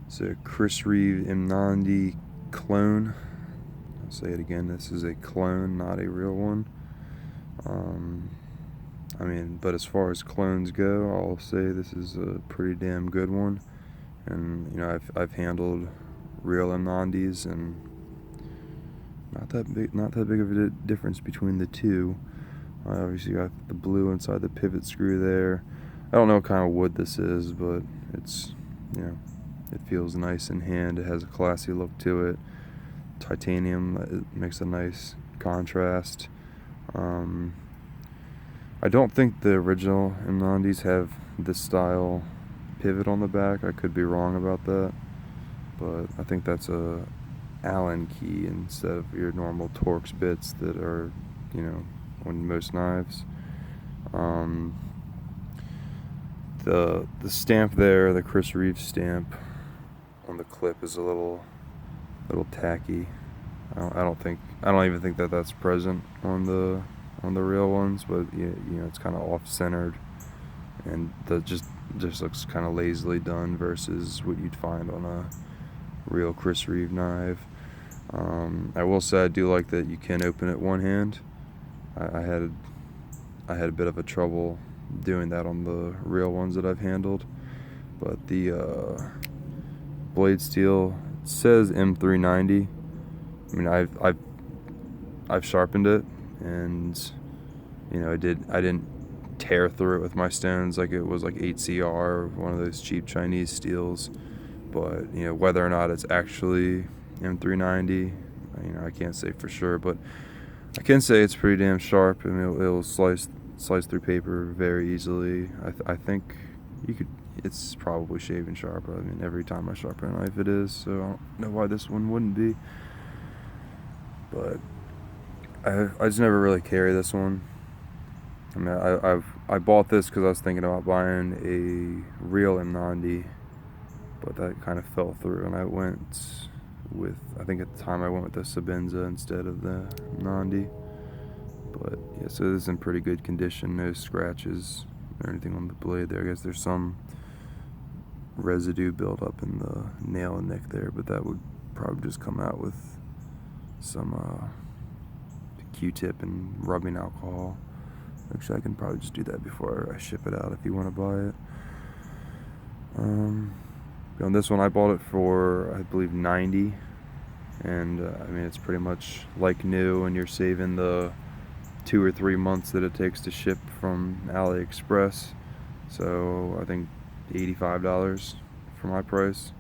It's a CRK Mnandi Clone. I'll say it again, this is a clone, not a real one. But as far as clones go, I'll say this is a pretty damn good one. And I've handled real Mnandis, and not that big of a difference between the two. I obviously got the blue inside the pivot screw there. I don't know what kind of wood this is, but it's, it feels nice in hand. It has a classy look to it. Titanium, it makes a nice contrast. I don't think the original Mnandis have this style pivot on the back. I could be wrong about that, but I think that's a Allen key instead of your normal Torx bits that are, on most knives. The stamp there, the Chris Reeve stamp on the clip, is a little tacky. I don't even think that that's present on the real ones, but it's kind of off-centered, and that just looks kind of lazily done versus what you'd find on a real Chris Reeve knife. I will say I do like that you can open it one hand. I had a bit of a trouble doing that on the real ones that I've handled, but the blade steel says M390. I've sharpened it, and I didn't tear through it with my stones like it was like 8CR, one of those cheap Chinese steels. But whether or not it's actually M390, I can't say for sure, but I can say it's pretty damn sharp, and it'll slice through paper very easily. I think it's probably shaving sharper. Every time I sharpen a knife it is, so I don't know why this one wouldn't be. But I just never really carry this one. I bought this because I was thinking about buying a real Mnandi, but that kind of fell through, and I went with, I think at the time I went with the Sabenza instead of the Mnandi. But yeah, so this is in pretty good condition, no scratches or anything on the blade there. I guess there's some residue built up in the nail and nick there, but that would probably just come out with some Q-tip and rubbing alcohol. Actually, I can probably just do that before I ship it out if you want to buy it. On this one, I bought it for, I believe, $90, and it's pretty much like new, and you're saving the 2 or 3 months that it takes to ship from AliExpress. So I think $85 for my price.